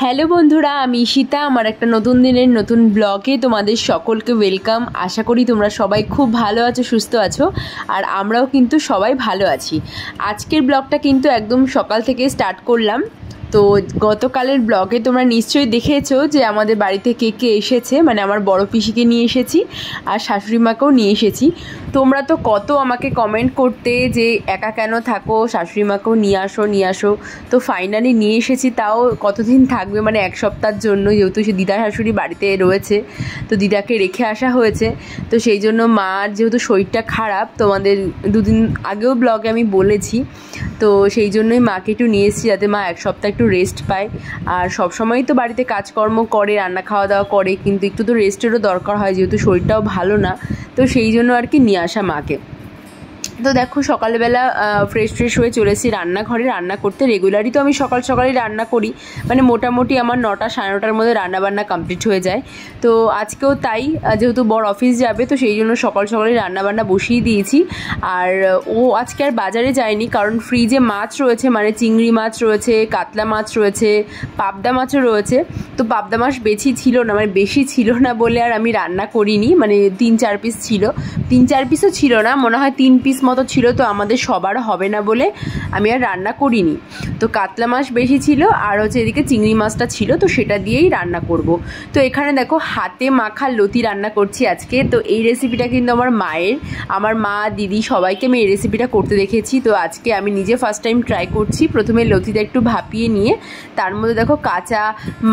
Hello বন্ধুরা, আমি ঈশিতা। আমার একটা নতুন দিনের নতুন ব্লগে তোমাদের সকলকে ওয়েলকাম। আশা করি তোমরা সবাই খুব ভালো আছো, সুস্থ আছো, আর আমরাও কিন্তু সবাই ভালো আছি। আজকের ব্লগটা কিন্তু একদম সকাল থেকে স্টার্ট করলাম। তো গতকালের ব্লগে তোমরা নিশ্চয়ই দেখেছো যে আমাদের বাড়িতে কে কে এসেছে, মানে আমার বড় পিসিকে নিয়ে এসেছি আর শাশুড়ি মাকেও নিয়ে এসেছি। তোমরা তো কত আমাকে কমেন্ট করতে যে একা কেন থাকো, শাশুড়ি মাকেও নিয়ে আসো। তো ফাইনালি নিয়ে এসেছি। তাও কতদিন থাকবে, মানে এক সপ্তাহের জন্য, যেহেতু সে দিদা শাশুড়ি বাড়িতে রয়েছে, তো দিদাকে রেখে আসা হয়েছে। তো সেই জন্য মার যেহেতু শরীরটা খারাপ, তোমাদের দুদিন আগেও ব্লগে আমি বলেছি, তো সেই জন্যই মাকে একটু নিয়ে এসেছি যাতে মা এক সপ্তাহ একটু রেস্ট পায়। আর সবসময়ই তো বাড়িতে কাজকর্ম করে, রান্না খাওয়া দাওয়া করে, কিন্তু একটু তো রেস্টেরও দরকার হয় যেহেতু শরীরটাও ভালো না। তো সেই জন্য আর কি নিয়ে আসা মাকে। তো দেখো সকালবেলা ফ্রেশ হয়ে চলেছি রান্নাঘরে রান্না করতে। রেগুলারই তো আমি সকালেই রান্না করি, মানে মোটামুটি আমার 9টা সাড়ে 9টার মধ্যে রান্নাবান্না কমপ্লিট হয়ে যায়। তো আজকেও তাই, যেহেতু বর অফিস যাবে, তো সেই জন্য সকালেই রান্নাবান্না বসিয়ে দিয়েছি। আর ও আজকে আর বাজারে যায়নি, কারণ ফ্রিজে মাছ রয়েছে, মানে চিংড়ি মাছ রয়েছে, কাতলা মাছ রয়েছে, পাবদা মাছও রয়েছে। তো পাবদা মাছ বেশি ছিল না বলে আর আমি রান্না করিনি, মানে 3-4 পিস ছিল, 3-4 পিসও ছিল না, মনে হয় 3 পিস মতো ছিল। তো আমাদের সবার হবে না বলে আমি আর রান্না করিনি। তো কাতলা মাছ বেশি ছিল, আর হচ্ছে এদিকে চিংড়ি মাছটা ছিল, তো সেটা দিয়েই রান্না করব। তো এখানে দেখো হাতে মাখা লতি রান্না করছি আজকে। তো এই রেসিপিটা কিন্তু আমার মায়ের, আমার মা, দিদি সবাইকে আমি এই রেসিপিটা করতে দেখেছি। তো আজকে আমি নিজে ফার্স্ট টাইম ট্রাই করছি। প্রথমে লতিটা একটু ভাপিয়ে নিয়ে তার মধ্যে দেখো কাঁচা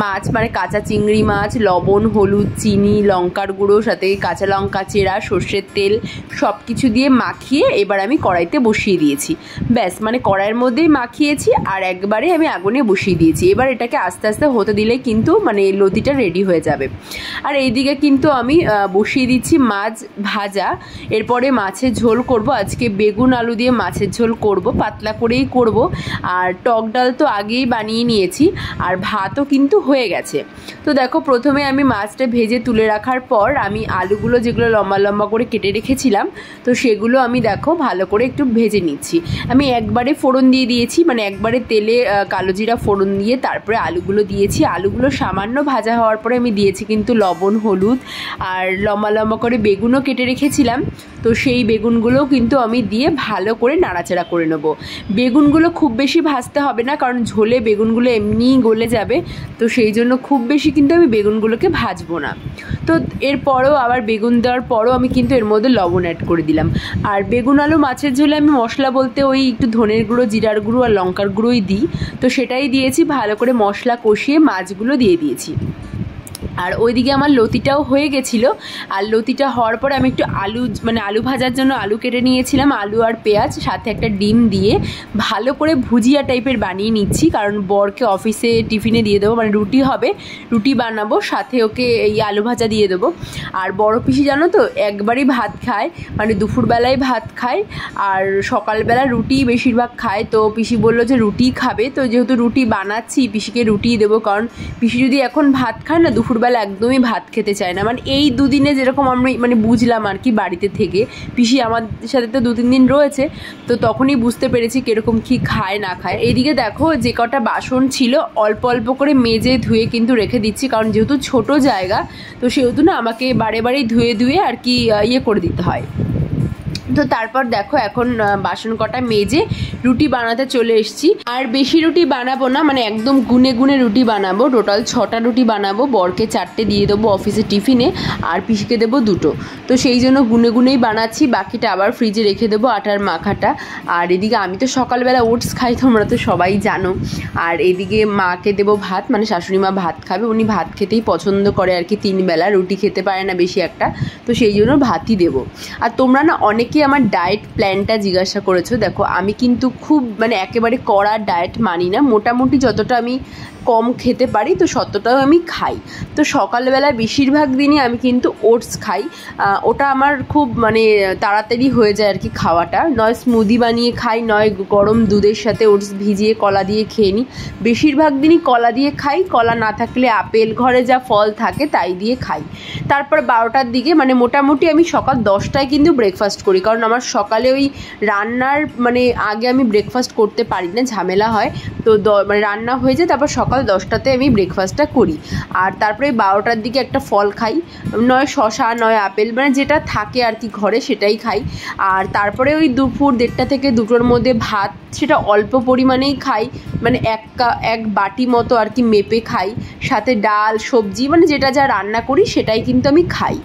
মাছ, মানে কাঁচা চিংড়ি মাছ, লবণ, হলুদ, চিনি, লঙ্কার গুঁড়ো, সাথে কাঁচা লঙ্কা চেরা, সর্ষের তেল সব কিছু দিয়ে মাখিয়ে এবার আমি কড়াইতে বসিয়ে দিয়েছি। ব্যাস, মানে কড়াইয়ের মধ্যেই মাখিয়েছি আর একবারে আমি আগুনে বসিয়ে দিয়েছি। এবার এটাকে আস্তে আস্তে হতে দিলেই কিন্তু মানে লতিটা রেডি হয়ে যাবে। আর এইদিকে কিন্তু আমি বসিয়ে দিচ্ছি মাছ ভাজা। এরপরে মাছের ঝোল করব। আজকে বেগুন আলু দিয়ে মাছের ঝোল করব, পাতলা করেই করব। আর টক ডাল তো আগেই বানিয়ে নিয়েছি, আর ভাতও কিন্তু হয়ে গেছে। তো দেখো প্রথমে আমি মাছটা ভেজে তুলে রাখার পর আমি আলুগুলো যেগুলো লম্বা লম্বা করে কেটে রেখেছিলাম, তো সেগুলো আমি দেখো ভালো করে একটু ভেজে নিচ্ছি। আমি একবারে ফোড়ন দিয়ে দিয়েছি, মানে একবারে তেলে কালো জিরা ফোড়ন দিয়ে তারপরে আলুগুলো দিয়েছি। আলুগুলো সামান্য ভাজা হওয়ার পরে আমি দিয়েছি কিন্তু লবণ, হলুদ, আর লম্বা লম্বা করে বেগুনও কেটে রেখেছিলাম, তো সেই বেগুনগুলোও কিন্তু আমি দিয়ে ভালো করে নাড়াচাড়া করে নেবো। বেগুনগুলো খুব বেশি ভাজতে হবে না, কারণ ঝোলে বেগুনগুলো এমনিই গলে যাবে, তো সেই জন্য খুব বেশি কিন্তু আমি বেগুনগুলোকে ভাজবো না। তো এরপরেও আবার বেগুন দেওয়ার পরও আমি কিন্তু এর মধ্যে লবণ অ্যাড করে দিলাম। আর বেগুন আলু মাছের ঝোলে আমি মশলা বলতে ওই একটু ধনের গুঁড়ো, জিরার গুঁড়ো আর লঙ্কার গুঁড়োই দিই, তো সেটাই দিয়েছি। ভালো করে মশলা কষিয়ে মাছগুলো দিয়ে দিয়েছি। আর ওইদিকে আমার লতিটাও হয়ে গেছিলো। আর লতিটা হওয়ার পরে আমি একটু আলু ভাজার জন্য আলু কেটে নিয়েছিলাম, আলু আর পেঁয়াজ, সাথে একটা ডিম দিয়ে ভালো করে ভুজিয়া টাইপের বানিয়ে নিচ্ছি, কারণ বরকে অফিসে টিফিনে দিয়ে দেবো, মানে রুটি হবে, রুটি বানাবো, সাথে ওকে এই আলু ভাজা দিয়ে দেবো। আর বড় পিসি জানো তো একবারই ভাত খায়, মানে দুপুরবেলায় ভাত খায় আর সকালবেলা রুটি বেশিরভাগ খায়। তো পিসি বললো যে রুটি খাবে, তো যেহেতু রুটি বানাচ্ছি পিসিকে রুটিই দেবো, কারণ পিসি যদি এখন ভাত খায় না, দুপুরবেলা একদমই ভাত খেতে চায় না। মানে এই দুদিনে যেরকম আমি মানে বুঝলাম আর কি, বাড়িতে থেকে পিসি আমার সাথে তো 2-3 দিন রয়েছে, তো তখনই বুঝতে পেরেছি কিরকম কি খায় না খায়। এইদিকে দেখো যে কটা বাসন ছিল অল্প অল্প করে মেজে ধুয়ে কিন্তু রেখে দিচ্ছি, কারণ যেহেতু ছোট জায়গা, তো সেহেতু না আমাকে বারে ধুয়ে আর কি করে দিতে হয়। তো তারপর দেখো এখন বাসন কটা মেজে রুটি বানাতে চলে এসেছি। আর বেশি রুটি বানাবো না, মানে একদম গুনে রুটি বানাবো। টোটাল 6টা রুটি বানাবো, বরকে 4টে দিয়ে দেবো অফিসে টিফিনে, আর পিসিকে দেবো 2টো। তো সেই জন্য গুনেই বানাচ্ছি, বাকিটা আবার ফ্রিজে রেখে দেবো আটার মাখাটা। আর এদিকে আমি তো সকালবেলা ওটস খাই, তোমরা তো সবাই জানো। আর এদিকে মাকে দেবো ভাত, মানে শাশুড়ি মা ভাত খাবে, উনি ভাত খেতেই পছন্দ করে আর কি, 3 বেলা, রুটি খেতে পারে না বেশি একটা, তো সেই জন্য ভাতই দেবো। আর তোমরা না অনেকে আমার ডায়েট প্ল্যানটা জিজ্ঞাসা করেছো। দেখো আমি কিন্তু খুব মানে একেবারে কড়া ডায়েট মানি না, মোটামুটি যতটা আমি কম খেতে পারি তো ততটাও আমি খাই। তো সকালবেলা বেশিরভাগ দিনই আমি কিন্তু ওটস খাই, ওটা আমার খুব মানে তাড়াতাড়ি হয়ে যায় আর কি খাওয়াটা। নয় স্মুদি বানিয়ে খাই, নয় গরম দুধের সাথে ওটস ভিজিয়ে কলা দিয়ে খেয়ে নিই। বেশিরভাগ দিনই কলা দিয়ে খাই, কলা না থাকলে আপেল, ঘরে যা ফল থাকে তাই দিয়ে খাই। তারপর 12টার দিকে মানে মোটামুটি আমি সকাল 10টায় কিন্তু ব্রেকফাস্ট করি, কারণ আমার সকালে ওই রান্নার মানে আগে আমি ব্রেকফাস্ট করতে পারি না, ঝামেলা হয়। তো মানে রান্না হয়ে যায়, তারপর সকাল সকাল 10টাতে আমি ব্রেকফাস্টটা করি। আর তারপরে 12টার দিকে একটা ফল খাই, নয় শশা নয় আপেল, মানে যেটা থাকে আর কি ঘরে সেটাই খাই। আর তারপরে ওই দুপুর 1:30 থেকে 2টোর মধ্যে ভাত, সেটা অল্প পরিমাণেই খাই, মানে এক বাটি মতো আর কি মেপে খাই, সাথে ডাল সবজি মানে যেটা যা রান্না করি সেটাই কিন্তু আমি খাই।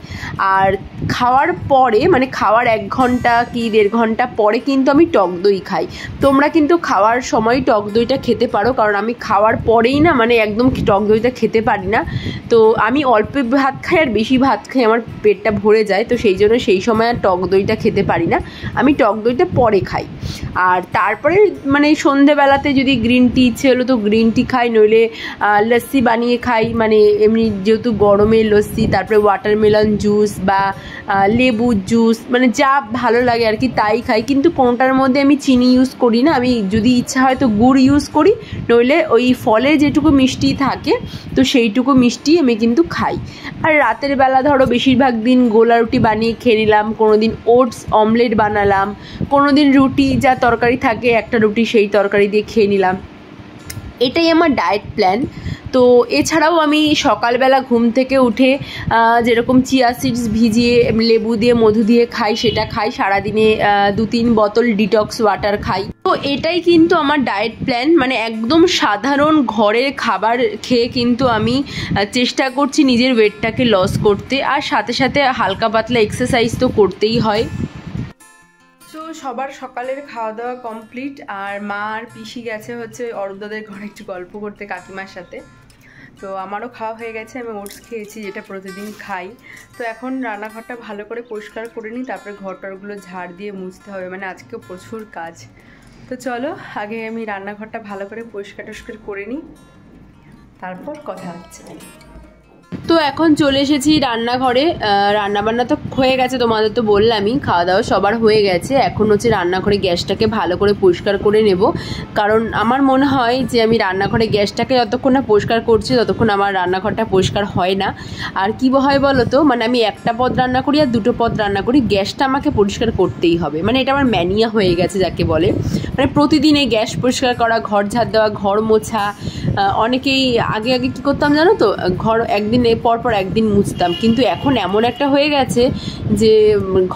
আর খাওয়ার পরে মানে খাওয়ার 1 ঘন্টা কি 1.5 ঘন্টা পরে কিন্তু আমি টক দই খাই। তোমরা কিন্তু খাওয়ার সময় টক দইটা খেতে পারো, কারণ আমি খাওয়ার পরেই না মানে একদম টক দইটা খেতে পারি না। তো আমি অল্প ভাত খাই আর বেশি ভাত খাই, আমার পেটটা ভরে যায়, তো সেই জন্য সেই সময় আর টক দইটা খেতে পারি না, আমি টক দইটা পরে খাই। আর তারপরে মানে সন্ধেবেলাতে যদি গ্রিন টি ইচ্ছে হলো তো গ্রিন টি খাই, নইলে লস্যি বানিয়ে খাই, মানে এমনি যেহেতু গরমে লস্যি, তারপরে ওয়াটারমেলন জুস বা লেবুর জুস, মানে যা ভালো লাগে আর কি তাই খাই। কিন্তু কোনোটার মধ্যে আমি চিনি ইউজ করি না, আমি যদি ইচ্ছা হয় তো গুড় ইউজ করি, নইলে ওই ফলে যেটুকু মিষ্টি থাকে তো সেইটুকু মিষ্টি আমি কিন্তু খাই। আর রাতের বেলা ধরো বেশিরভাগ দিন গোলা রুটি বানিয়ে খেয়ে নিলাম, কোনো দিন ওটস অমলেট বানালাম, কোনো দিন রুটি যা তরকারি থাকে একটা রুটি সেই তরকারি দিয়ে খেয়ে নিলাম, এটাই আমার ডায়েট প্ল্যান। তো এছাড়াও আমি সকালবেলা ঘুম থেকে উঠে যেরকম চিয়া সিডস ভিজিয়ে লেবু দিয়ে মধু দিয়ে খাই সেটা খাই, সারাদিনে 2-3 বোতল ডিটক্স ওয়াটার খাই। তো এটাই কিন্তু আমার ডায়েট প্ল্যান, মানে একদম সাধারণ ঘরের খাবার খেয়ে কিন্তু আমি চেষ্টা করছি নিজের ওয়েটটাকে লস করতে, আর সাথে সাথে হালকা পাতলা এক্সারসাইজ তো করতেই হয়। তো সবার সকালের খাওয়া দাওয়া কমপ্লিট, আর মা আর পিসি গেছে হচ্ছে অরুণদাদের ঘরে একটু গল্প করতে কাকিমার সাথে। তো আমারও খাওয়া হয়ে গেছে, আমি ওটস খেয়েছি যেটা প্রতিদিন খাই। তো এখন রান্নাঘরটা ভালো করে পরিষ্কার করে নিই, তারপরে ঘরটরগুলো ঝাড় দিয়ে মুছতে হবে, মানে আজকেও প্রচুর কাজ। তো চলো আগে আমি রান্নাঘরটা ভালো করে পরিষ্কার টস্কার করে নিই, তারপর কথা হচ্ছে। তো এখন চলে এসেছি রান্নাঘরে, রান্নাবান্না তো হয়ে গেছে, তোমাদের তো বললামই খাওয়া দাওয়া সবার হয়ে গেছে। এখন হচ্ছে রান্নাঘরে গ্যাসটাকে ভালো করে পরিষ্কার করে নেব, কারণ আমার মনে হয় যে আমি রান্নাঘরে গ্যাসটাকে যতক্ষণ না পরিষ্কার করছি ততক্ষণ আমার রান্নাঘরটা পরিষ্কার হয় না। আর কী হয় বলো তো, মানে আমি একটা পদ রান্না করি আর 2টো পদ রান্না করি, গ্যাসটা আমাকে পরিষ্কার করতেই হবে, মানে এটা আমার ম্যানিয়া হয়ে গেছে যাকে বলে। মানে প্রতিদিন এই গ্যাস পরিষ্কার করা, ঘর ঝাড় দেওয়া, ঘর মোছা। অনেকেই আগে কী করতাম জানো তো, ঘর একদিন পরপর একদিন মুছতাম, কিন্তু এখন এমন একটা হয়ে গেছে যে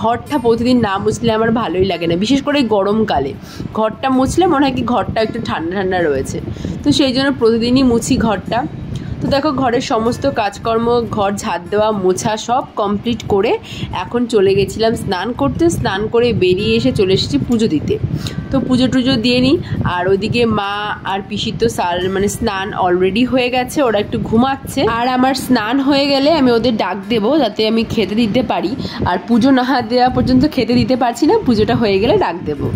ঘরটা প্রতিদিন না মুছলে আমার ভালোই লাগে না, বিশেষ করে গরমকালে ঘরটা মুছলে মনে হয় কি ঘরটা একটু ঠান্ডা ঠান্ডা রয়েছে, তো সেই জন্য প্রতিদিনই মুছি ঘরটা। তো দেখো ঘরের সমস্ত কাজকর্ম, ঘর ঝাড় দেওয়া মোছা সব কমপ্লিট করে এখন চলে গেছিলাম স্নান করতে, স্নান করে বেরিয়ে এসে চলে এসেছি পুজো দিতে। তো পুজো টুজো দিয়ে নিই, আর ওদিকে মা আর পিসির তো মানে স্নান অলরেডি হয়ে গেছে, ওরা একটু ঘুমাচ্ছে, আর আমার স্নান হয়ে গেলে আমি ওদের ডাক দেবো যাতে আমি খেতে দিতে পারি, আর পুজো না দেওয়া পর্যন্ত খেতে দিতে পারছি না, পুজোটা হয়ে গেলে ডাক দেবো।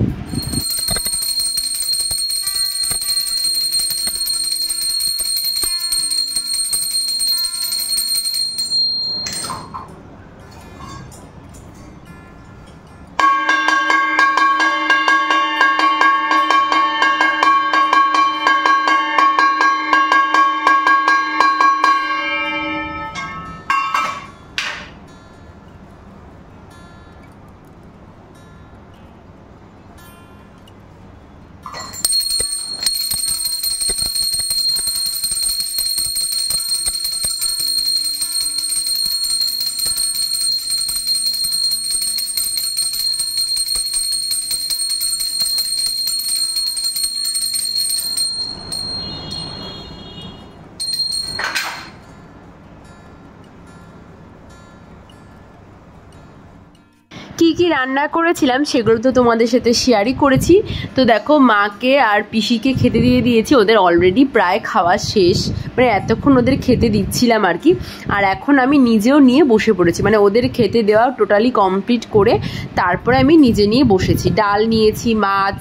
কি রান্না করেছিলাম সেগুলো তো তোমাদের সাথে শেয়ারই করেছি। তো দেখো মাকে আর পিসিকে খেতে দিয়ে দিয়েছি, ওদের অলরেডি প্রায় খাওয়া শেষ, মানে এতক্ষণ ওদের খেতে দিচ্ছিলাম আর কি। আর এখন আমি নিজেও নিয়ে বসে পড়েছি, মানে ওদের খেতে দেওয়া টোটালি কমপ্লিট করে তারপরে আমি নিজে নিয়ে বসেছি। ডাল নিয়েছি, মাছ,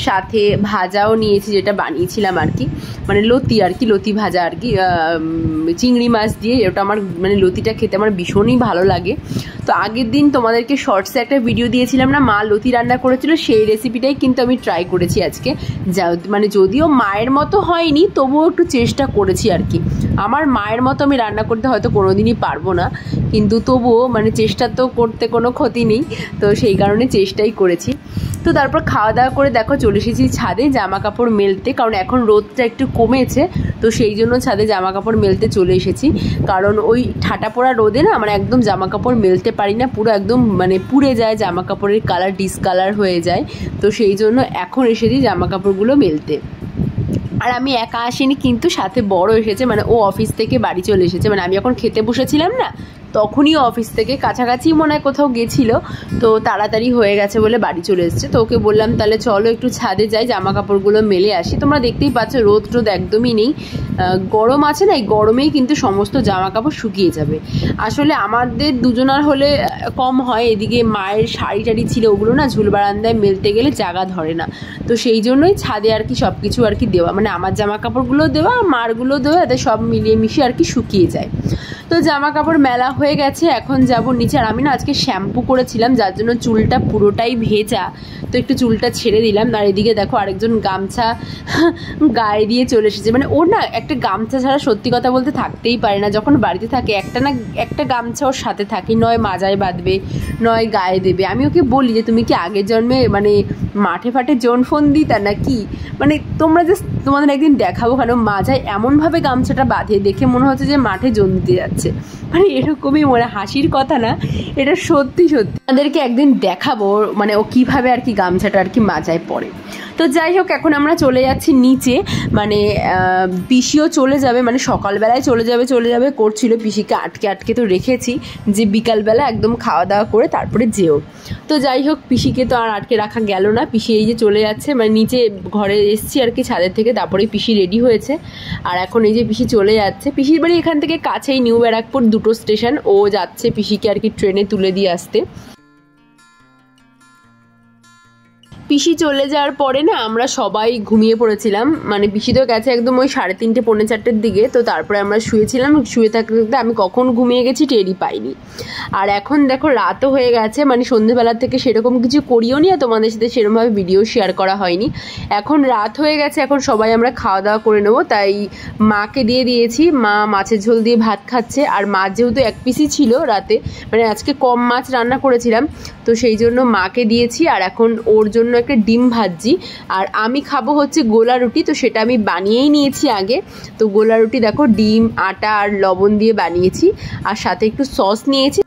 সাথে ভাজাও নিয়েছি যেটা বানিয়েছিলাম আর কি, মানে লতি আর কি, লতি ভাজা আর কি, চিংড়ি মাছ দিয়ে। ওটা আমার মানে লতিটা খেতে আমার ভীষণই ভালো লাগে। তো আগের দিন তোমাদেরকে শর্টসে একটা ভিডিও দিয়েছিলাম না, মা লতি রান্না করেছিল, সেই রেসিপিটাই কিন্তু আমি ট্রাই করেছি আজকে। মানে যদিও মায়ের মতো হয়নি তবুও একটু চেষ্টা করেছি আর কি। আমার মায়ের মতো আমি রান্না করতে হয়তো কোনোদিনই পারবো না, কিন্তু তবুও মানে চেষ্টা তো করতে কোনো ক্ষতি নেই, তো সেই কারণে চেষ্টাই করেছি। তো তারপর খাওয়া দাওয়া করে দেখো চলে এসেছি ছাদে জামা কাপড় মেলতে, কারণ এখন রোদটা একটু কমেছে, তো সেই জন্য ছাদে জামা কাপড় মেলতে চলে এসেছি। কারণ ওই ঠাটা পোড়া রোদে না মানে একদম জামা কাপড় মেলতে পারি না, পুরো একদম মানে পুড়ে যায়, জামা কাপড়ের কালার ডিসকালার হয়ে যায়। তো সেই জন্য এখন এসেছি জামা কাপড়গুলো মেলতে। আর আমি একা আসিনি, কিন্তু সাথে বড় এসেছে, মানে ও অফিস থেকে বাড়ি চলে এসেছে। মানে আমি যখন খেতে বসেছিলাম না, তখনই অফিস থেকে কাছাকাছি মনে হয় কোথাও গেছিলো, তো তাড়াতাড়ি হয়ে গেছে বলে বাড়ি চলে এসেছে। তো ওকে বললাম তাহলে চলো একটু ছাদে যাই, জামা কাপড়গুলো মেলে আসি। তোমরা দেখতেই পাচ্ছ রোদ টোদ একদমই নেই, গরম আছে না, এই গরমেই কিন্তু সমস্ত জামা কাপড় শুকিয়ে যাবে। আসলে আমাদের দুজনার হলে কম হয়, এদিকে মায়ের শাড়ি টাড়ি ছিল, ওগুলো না ঝুল বারান্দায় মেলতে গেলে জায়গা ধরে না, তো সেই জন্যই ছাদে আর কি সব কিছু আর কি দেওয়া, মানে আমার জামা কাপড়গুলো দেওয়া, মারগুলো দেওয়া, এতে সব মিলিয়ে মিশিয়ে আর কি শুকিয়ে যায়। তো জামা কাপড় মেলা হয়ে গেছে, এখন যাব নিচে। আর আমি না আজকে শ্যাম্পু করেছিলাম, যার জন্য চুলটা পুরোটাই ভেজা, তো একটু চুলটা ছেড়ে দিলাম। আর এদিকে দেখো আরেকজন গামছা গায়ে দিয়ে চলে এসেছে। মানে ওর না একটা গামছা ছাড়া সত্যি কথা বলতে থাকতেই পারে না, যখন বাড়িতে থাকে একটা না একটা গামছা ওর সাথে থাকে, নয় মাজায় বাঁধবে নয় গায়ে দেবে। আমি ওকে বলি যে তুমি কি আগের জন্মে মানে মাঠে ফাটে জোন ফোন দিতা নাকি, মানে তোমরা যে তোমাদের একদিন দেখাবো কেন মাজায় এমনভাবে গামছাটা বাঁধে, দেখে মনে হচ্ছে যে মাঠে জোন দিতে যাচ্ছে। মানে এরকমই, মানে হাসির কথা না, এটা সত্যি সত্যি আমাদেরকে একদিন দেখাবো মানে ও কিভাবে আর কি গামছাটা আর কি মাজায় পড়ে। তো যাই হোক এখন আমরা চলে যাচ্ছি নিচে, মানে পিসিও চলে যাবে, মানে সকালবেলায় চলে যাবে করছিল, পিসিকে আটকে আটকে তো রেখেছি যে বিকালবেলা একদম খাওয়া দাওয়া করে তারপরে যেও। তো যাই হোক পিসিকে তো আর আটকে রাখা গেল না, পিসি এই যে চলে যাচ্ছে, মানে নিচে ঘরে এসছি আর কি ছাদের থেকে, তারপরে পিসি রেডি হয়েছে। আর এখন এই যে পিসি চলে যাচ্ছে, পিসির বাড়ি এখান থেকে কাছেই, নিউ ব্যারাকপুর দুটো স্টেশন, ও যাচ্ছে পিসিকে আর কি ট্রেনে তুলে দিয়ে আসতে। পিসি চলে যাওয়ার পরে না আমরা সবাই ঘুমিয়ে পড়েছিলাম, মানে পিসি তো গেছে একদম ওই 3:30 পৌনে 4টের দিকে, তো তারপরে আমরা শুয়েছিলাম, শুয়ে থাকতে থাকতে আমি কখন ঘুমিয়ে গেছি টেরই পাইনি। আর এখন দেখো রাতও হয়ে গেছে, মানে সন্ধ্যেবেলার থেকে সেরকম কিছু করিও নি, আর তোমাদের সাথে সেরকমভাবে ভিডিও শেয়ার করা হয়নি। এখন রাত হয়ে গেছে, এখন সবাই আমরা খাওয়া দাওয়া করে নেবো, তাই মাকে দিয়ে দিয়েছি, মা মাছের ঝোল দিয়ে ভাত খাচ্ছে। আর মাছ যেহেতু এক পিসই ছিল রাতে, মানে আজকে কম মাছ রান্না করেছিলাম, তো সেই জন্য মাকে দিয়েছি। আর এখন ওর জন্য একটা ডিম ভাজি, আর আমি খাবো হচ্ছে গোলা রুটি, তো সেটা আমি বানিয়েই নিয়েছি আগে। তো গোলা রুটি দেখো ডিম আটা আর লবণ দিয়ে বানিয়েছি, আর সাথে একটু সস নিয়েছি।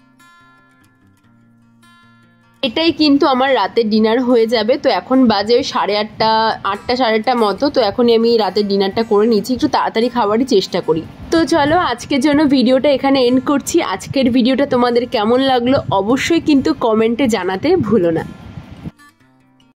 এটাই কিন্তু আমার রাতের ডিনার হয়ে যাবে। তো এখন বাজে ওই 8:30 সাড়ে 8টা মতো, তো এখনই আমি রাতের ডিনারটা করে নিচ্ছি, একটু তাড়াতাড়ি খাবারই চেষ্টা করি। তো চলো আজকের জন্য ভিডিওটা এখানে এন্ড করছি। আজকের ভিডিওটা তোমাদের কেমন লাগলো অবশ্যই কিন্তু কমেন্টে জানাতে ভুলো না।